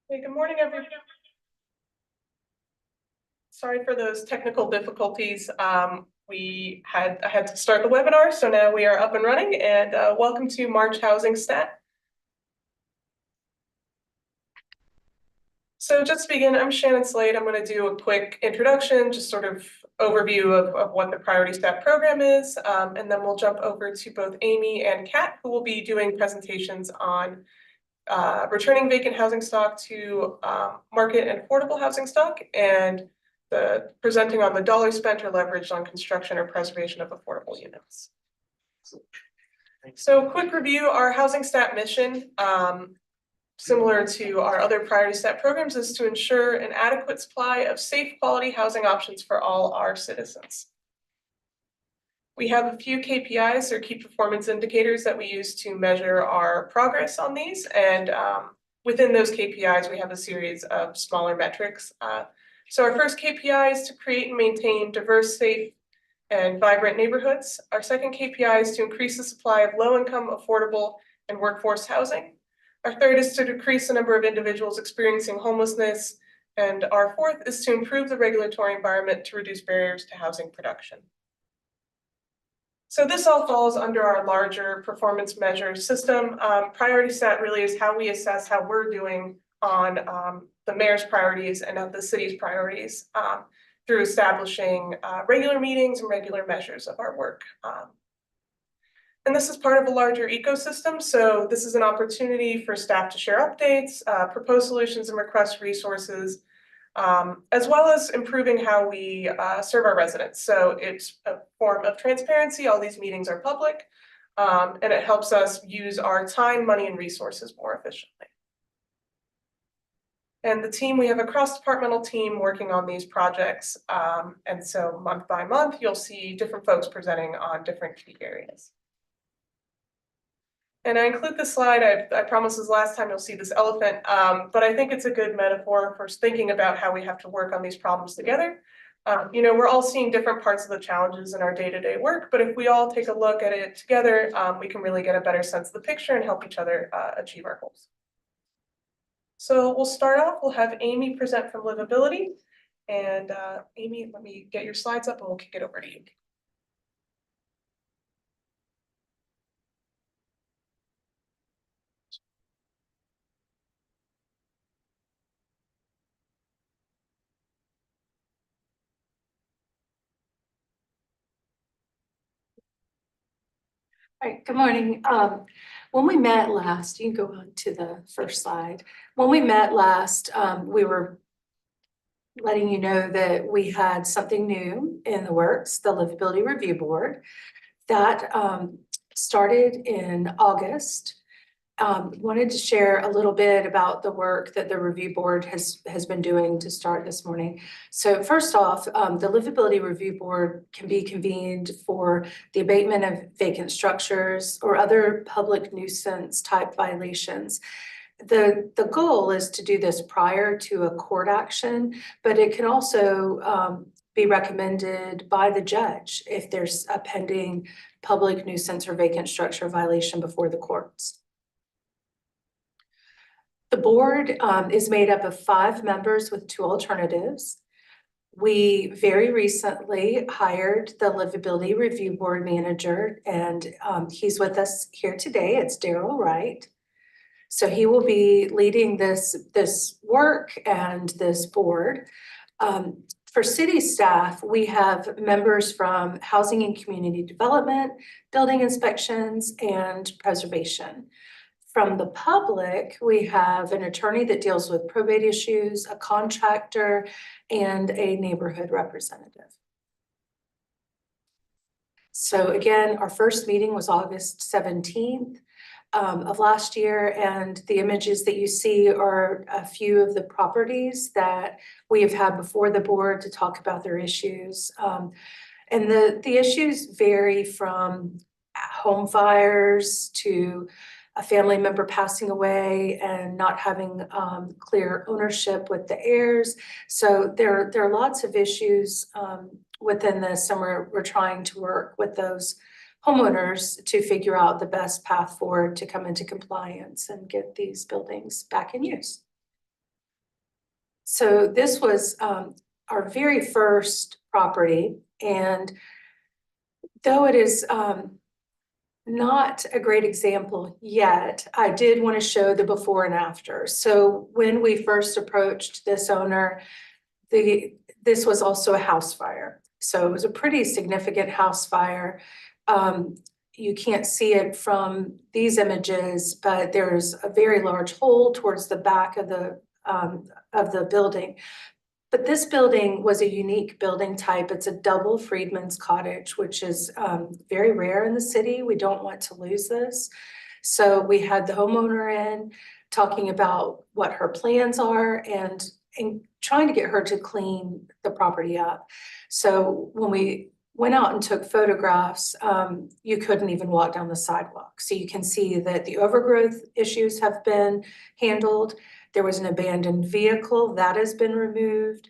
Hey, good morning, everyone. Sorry for those technical difficulties. I had to start the webinar, so now we are up and running. And welcome to March Housing Stat. So just to begin, I'm Shannon Slade. I'm going to do a quick introduction, just sort of overview of what the Priority Stat program is, and then we'll jump over to both Amy and Kat, who will be doing presentations on returning vacant housing stock to market and affordable housing stock, and presenting on the dollars spent or leveraged on construction or preservation of affordable units. So quick review, our housing stat mission, similar to our other priority stat programs, is to ensure an adequate supply of safe quality housing options for all our citizens. We have a few KPIs, or key performance indicators, that we use to measure our progress on these. And within those KPIs, we have a series of smaller metrics. So our first KPI is to create and maintain diverse, safe, and vibrant neighborhoods. Our second KPI is to increase the supply of low-income, affordable, and workforce housing. Our third is to decrease the number of individuals experiencing homelessness. And our fourth is to improve the regulatory environment to reduce barriers to housing production. So this all falls under our larger performance measure system. Priority stat really is how we assess how we're doing on the mayor's priorities and of the city's priorities through establishing regular meetings and regular measures of our work. And this is part of a larger ecosystem. So this is an opportunity for staff to share updates, propose solutions and request resources, as well as improving how we serve our residents. So it's a form of transparency. All these meetings are public, and it helps us use our time, money, and resources more efficiently. And the team, we have a cross-departmental team working on these projects. And so month by month, you'll see different folks presenting on different key areas. And I include this slide, I promise this last time you'll see this elephant, but I think it's a good metaphor for thinking about how we have to work on these problems together. We're all seeing different parts of the challenges in our day-to-day work, but if we all take a look at it together, we can really get a better sense of the picture and help each other achieve our goals. So we'll start off, we'll have Amy present from Livability. And Amy, let me get your slides up and we'll kick it over to you. All right, good morning. When we met last, you can go on to the first slide. When we met last, we were letting you know that we had something new in the works, the Livability Review Board, that started in August. Wanted to share a little bit about the work that the review board has been doing to start this morning. So first off, the Livability Review Board can be convened for the abatement of vacant structures or other public nuisance type violations. The goal is to do this prior to a court action, but it can also be recommended by the judge if there's a pending public nuisance or vacant structure violation before the courts. The board is made up of 5 members with 2 alternatives. We very recently hired the Livability Review Board manager, and he's with us here today. It's Daryl Wright. So he will be leading this work and this board. For city staff, we have members from Housing and Community Development, Building Inspections, and Preservation. From the public, we have an attorney that deals with probate issues, a contractor, and a neighborhood representative. So again, our first meeting was August 17th of last year, and the images that you see are a few of the properties that we have had before the board to talk about their issues. And the issues vary from home fires to a family member passing away and not having clear ownership with the heirs. So there are lots of issues within this, and we're trying to work with those homeowners to figure out the best path forward to come into compliance and get these buildings back in use. So this was our very first property, and though it is not a great example yet, I did want to show the before and after. So when we first approached this owner, this was also a house fire. So it was a pretty significant house fire. You can't see it from these images, but there's a very large hole towards the back of the building. But this building was a unique building type. It's a double freedman's cottage, which is very rare in the city. We don't want to lose this. So we had the homeowner in talking about what her plans are and trying to get her to clean the property up. So when we went out and took photographs, you couldn't even walk down the sidewalk. So you can see that the overgrowth issues have been handled. There was an abandoned vehicle that has been removed.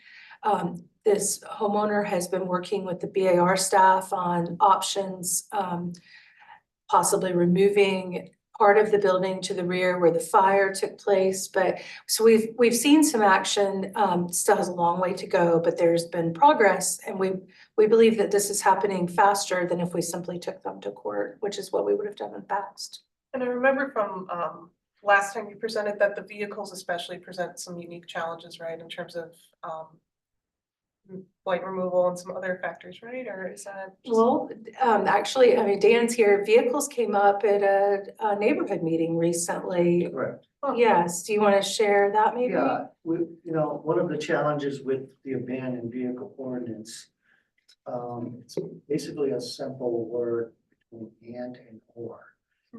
This homeowner has been working with the BAR staff on options, possibly removing part of the building to the rear where the fire took place. But so we've seen some action, still has a long way to go, but there's been progress, and we believe that this is happening faster than if we simply took them to court, which is what we would have done in the past. And I remember from last time you presented that the vehicles especially present some unique challenges, right, in terms of blight removal and some other factors, right? Or is that just... Well, actually, I mean, Dan's here. Vehicles came up at a neighborhood meeting recently. Correct. Yes, do you want to share that maybe? Yeah, one of the challenges with the abandoned vehicle ordinance, it's basically a simple word between and or.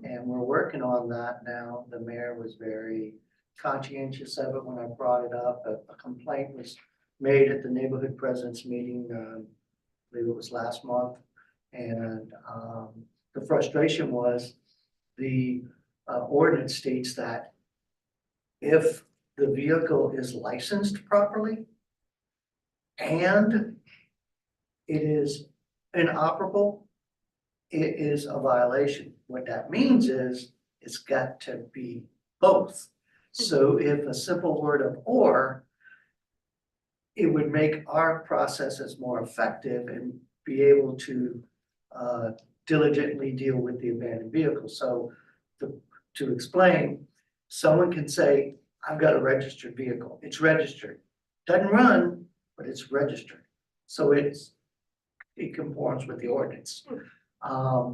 And we're working on that now. The mayor was very conscientious of it when I brought it up. A complaint was made at the neighborhood president's meeting, I believe it was last month. And the frustration was the ordinance states that if the vehicle is licensed properly and it is inoperable, it is a violation. What that means is it's got to be both. So if a simple word of or, it would make our processes more effective and be able to diligently deal with the abandoned vehicle. So to explain, someone can say, I've got a registered vehicle. It's registered. Doesn't run, but it's registered. So it conforms with the ordinance.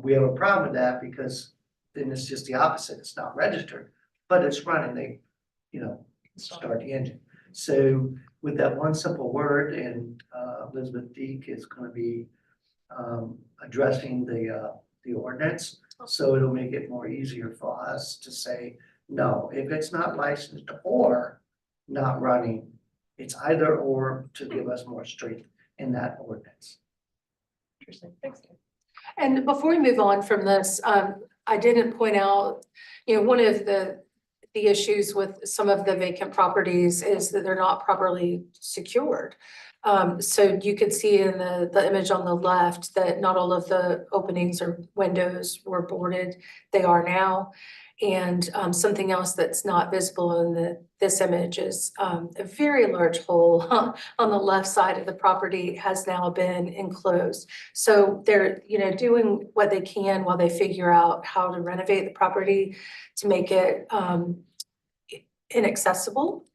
We have a problem with that because then it's just the opposite. It's not registered, but it's running. They, start the engine. So with that one simple word, and Elizabeth Deek is going to be addressing the ordinance. So it'll make it more easier for us to say, no, if it's not licensed or not running, it's either or to give us more strength in that ordinance. Interesting, thanks, Dan. And before we move on from this, I didn't point out, one of the issues with some of the vacant properties is that they're not properly secured. So you could see in the image on the left that not all of the openings or windows were boarded. They are now. And something else that's not visible in this image is a very large hole on the left side of the property has now been enclosed. So they're, doing what they can while they figure out how to renovate the property to make it inaccessible,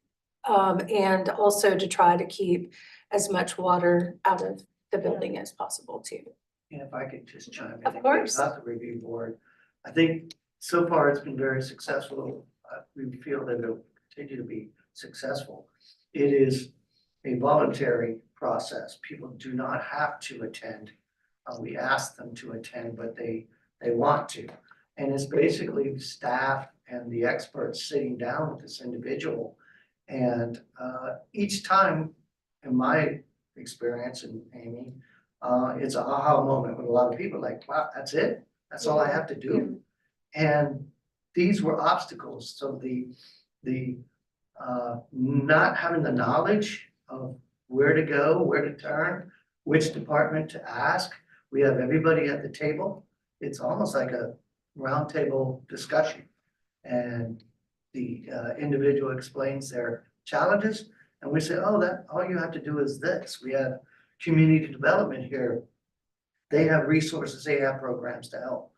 and also to try to keep as much water out of the building as possible too. And if I could just chime in. Of course. About the review board, I think so far it's been very successful. We feel that it'll continue to be successful. It is a voluntary process. People do not have to attend. We ask them to attend, but they want to. And it's basically staff and the experts sitting down with this individual. And each time, in my experience, and Amy, it's an aha moment with a lot of people like, wow, that's it? That's all I have to do? And these were obstacles. So the not having the knowledge of where to go, where to turn, which department to ask. We have everybody at the table. It's almost like a roundtable discussion. And the individual explains their challenges And we say, oh, that, all you have to do is this. We have community development here. They have resources, they have programs to help.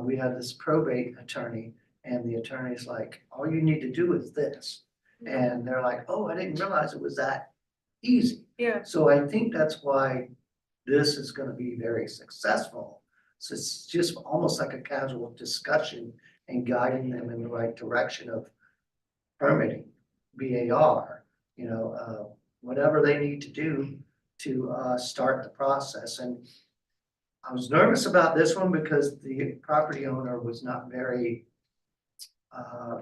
We have this probate attorney and the attorney's like, all you need to do is this. And they're like, oh, I didn't realize it was that easy. Yeah, So I think that's why this is gonna be very successful. So it's just almost like a casual discussion and guiding them in the right direction of permitting, BAR, whatever they need to do to start the process. And I was nervous about this one because the property owner was not very,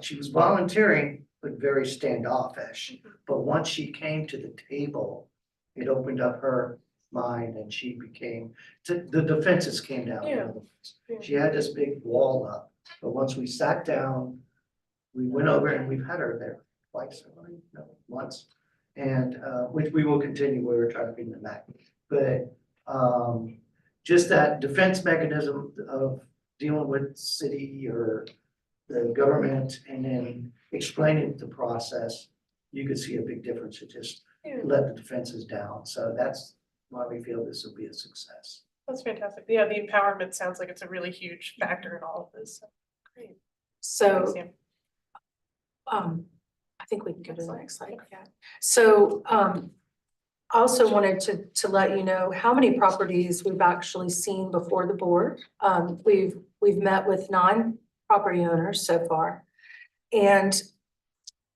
she was volunteering, but very standoffish. But once she came to the table, it opened up her mind and she became, the defenses came down. in other words. Yeah. She had this big wall up, but once we sat down, we went over and we've had her there twice, no, once. And, which we will continue, we were trying to bring them back. But, just that defense mechanism of dealing with city or the government and then explaining the process, you could see a big difference. It just Yeah. let the defenses down. So that's why we feel this will be a success. That's fantastic. Yeah, the empowerment sounds like it's a really huge factor in all of this. So, great. So, Thanks, Sam. I think we can go to the next slide, yeah. So, I also wanted to let you know how many properties we've actually seen before the board. We've met with 9 property owners so far. And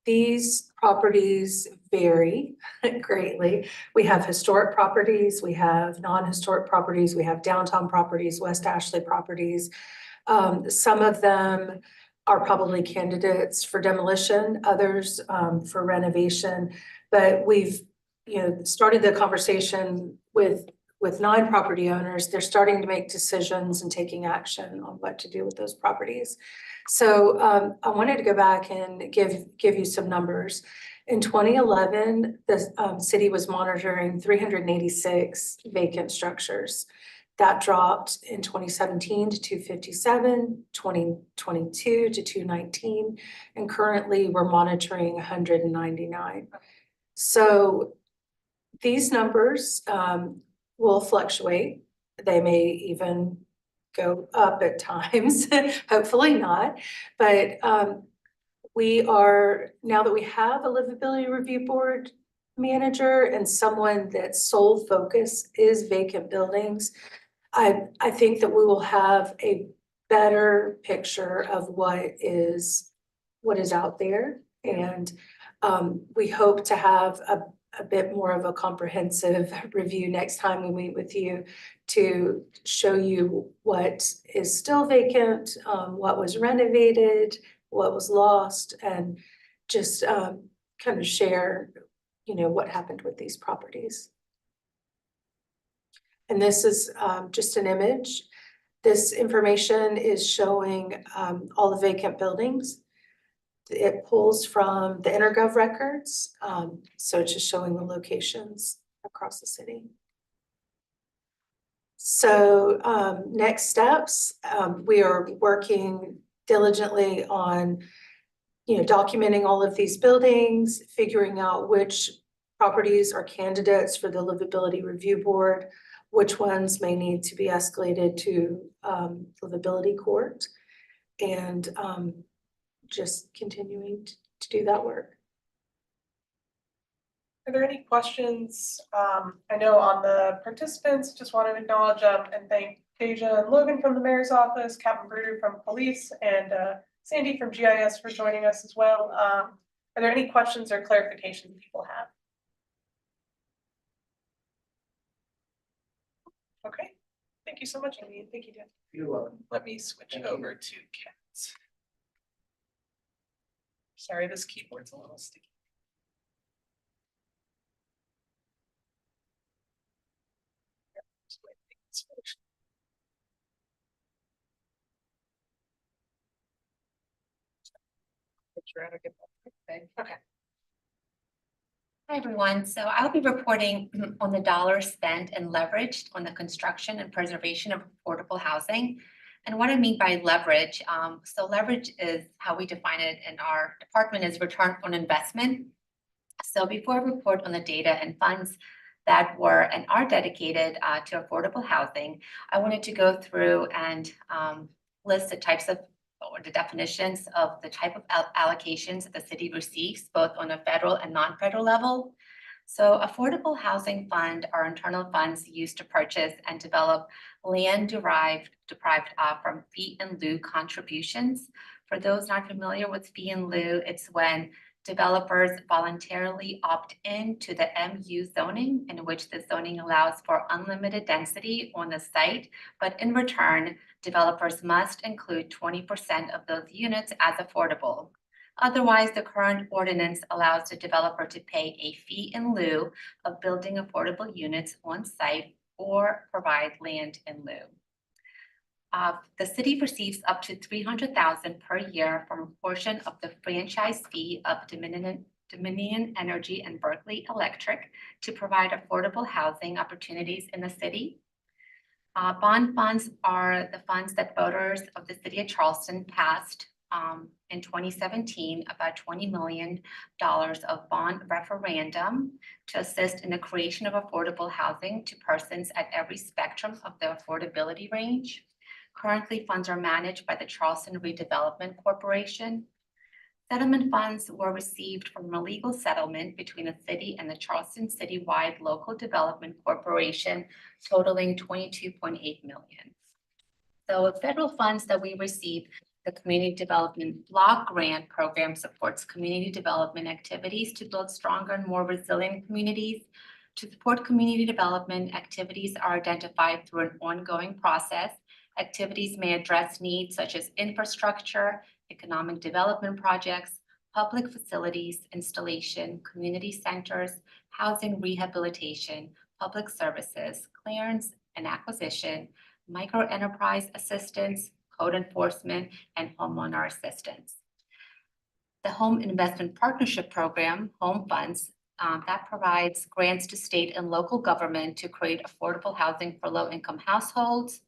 these properties vary greatly. We have historic properties, we have non-historic properties, we have downtown properties, West Ashley properties. Some of them are probably candidates for demolition, others for renovation. But we've, started the conversation with 9 property owners. They're starting to make decisions and taking action on what to do with those properties. So I wanted to go back and give you some numbers. In 2011, the city was monitoring 386 vacant structures. That dropped in 2017 to 257, 2022 to 219, and currently we're monitoring 199. So these numbers will fluctuate. They may even go up at times, hopefully not. But we are, now that we have a livability review board manager and someone that's sole focus is vacant buildings, I think that we will have a better picture of what is out there. And we hope to have a bit more of a comprehensive review next time we meet with you to show you what is still vacant, what was renovated, what was lost, and just kind of share, what happened with these properties. And this is just an image. This information is showing all the vacant buildings. It pulls from the InterGov records, so it's just showing the locations across the city. So next steps, we are working diligently on, documenting all of these buildings, figuring out which properties are candidates for the livability review board, which ones may need to be escalated to livability court, and just continuing to do that work. Are there any questions? I know on the participants, just want to acknowledge and thank Deja and Logan from the mayor's office, Captain Bruder from police, and Sandy from GIS for joining us as well. Are there any questions or clarifications people have? Okay, thank you so much, Amy. Thank you, Dan. You're welcome. Let me switch Thank you. over to Kat's. Sorry, this keyboard's a little sticky. Okay. Hi, everyone. So I'll be reporting on the dollars spent and leveraged on the construction and preservation of affordable housing. And what I mean by leverage, so leverage is how we define it in our department is return on investment. So before I report on the data and funds that were and are dedicated to affordable housing, I wanted to go through and list the types of or the definitions of the type of allocations that the city receives, both on a federal and non-federal level. So affordable housing fund are internal funds used to purchase and develop land deprived from fee in lieu contributions. For those not familiar with fee in lieu, it's when developers voluntarily opt in to the MU zoning, in which the zoning allows for unlimited density on the site, but in return, developers must include 20% of those units as affordable. Otherwise, the current ordinance allows the developer to pay a fee in lieu of building affordable units on site or provide land in lieu. The city receives up to $300,000 per year from a portion of the franchise fee of Dominion Energy and Berkeley Electric to provide affordable housing opportunities in the city. Bond funds are the funds that voters of the city of Charleston passed in 2017, about $20 million of bond referendum to assist in the creation of affordable housing to persons at every spectrum of the affordability range. Currently, funds are managed by the Charleston Redevelopment Corporation. Settlement funds were received from a legal settlement between the city and the Charleston Citywide Local Development Corporation, totaling $22.8 million. So federal funds that we receive, the Community Development Block Grant Program supports community development activities to build stronger and more resilient communities. To support community development, activities are identified through an ongoing process. Activities may address needs such as infrastructure, economic development projects, public facilities, installation, community centers, housing rehabilitation, public services, clearance and acquisition, microenterprise assistance, code enforcement, and homeowner assistance. The Home Investment Partnership Program, Home Funds, that provides grants to state and local government to create affordable housing for low-income households.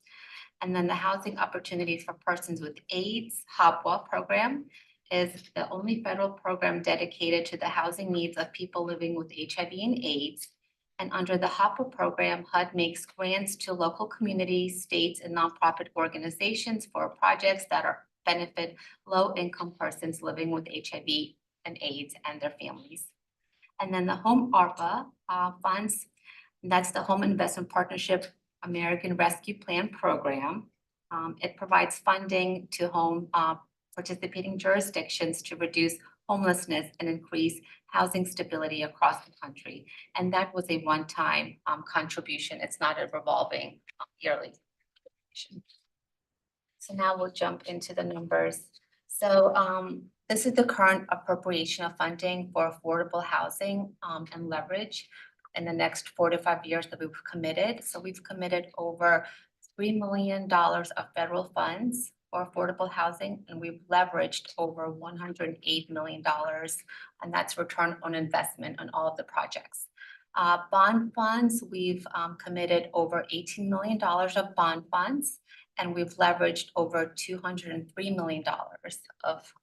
And then the Housing Opportunities for Persons with AIDS, HOPWA program, is the only federal program dedicated to the housing needs of people living with HIV and AIDS. And under the HOPWA program, HUD makes grants to local communities, states, and nonprofit organizations for projects that benefit low-income persons living with HIV and AIDS and their families. And then the Home ARPA funds, that's the Home Investment Partnership American Rescue Plan program. It provides funding to home participating jurisdictions to reduce homelessness and increase housing stability across the country. And that was a one-time contribution. It's not a revolving yearly contribution. So now we'll jump into the numbers. So this is the current appropriation of funding for affordable housing and leverage in the next 4 to 5 years that we've committed. So we've committed over $3 million of federal funds for affordable housing, and we've leveraged over $108 million, and that's return on investment on all of the projects. Bond funds, we've committed over $18 million of bond funds, and we've leveraged over $203 million of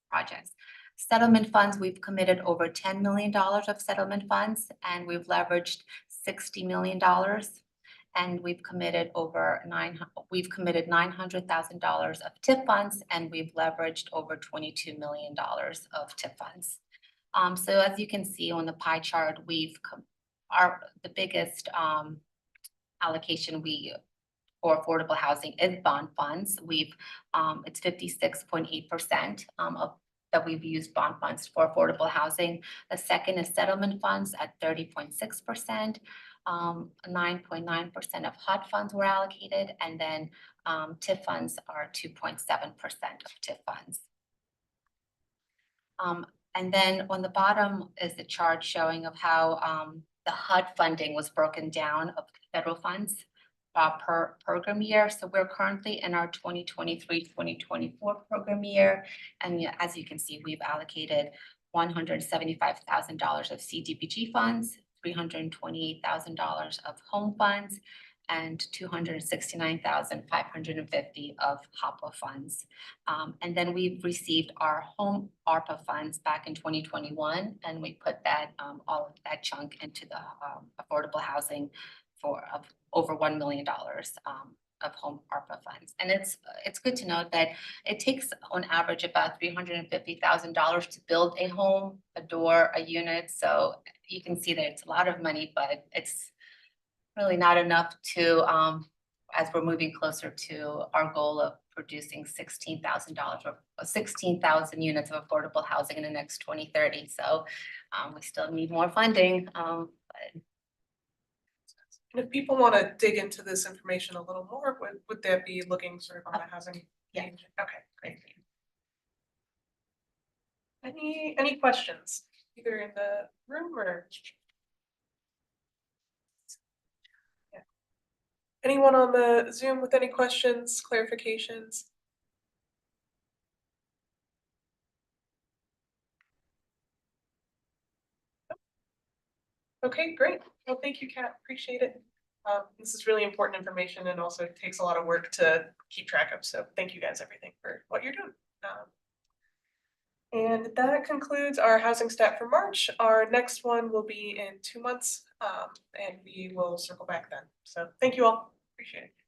projects. Settlement funds, we've committed over $10 million of settlement funds, and we've leveraged $60 million. And we've committed $900,000 of TIP funds, and we've leveraged over $22 million of TIP funds. So as you can see on the pie chart, the biggest allocation for affordable housing is bond funds. It's 56.8% that we've used bond funds for affordable housing. The second is settlement funds at 30.6%. 9.9% of HUD funds were allocated, and then TIF funds are 2.7% of TIF funds. And then on the bottom is the chart showing of how the HUD funding was broken down of federal funds per program year. So we're currently in our 2023-2024 program year. And as you can see, we've allocated $175,000 of CDBG funds, $328,000 of home funds, and 269,550 of HOPWA funds. And then we've received our home ARPA funds back in 2021, and we put that, all of that chunk into the affordable housing of over $1 million of home ARPA funds. And it's good to note that it takes on average about $350,000 to build a home, a door, a unit. So you can see that it's a lot of money, but it's really not enough to, as we're moving closer to our goal of producing $16,000 or 16,000 units of affordable housing in the next 2030. So we still need more funding. And if people want to dig into this information a little more, would that be looking sort of on the housing Yeah. page? Okay, great. Any questions, either in the room or? Yeah. Anyone on the Zoom with any questions, clarifications? Okay, great. Well, thank you, Kat. Appreciate it. This is really important information and also takes a lot of work to keep track of. So thank you guys, everything for what you're doing. And that concludes our housing stat for March. Our next one will be in 2 months, and we will circle back then. So thank you all. Appreciate it.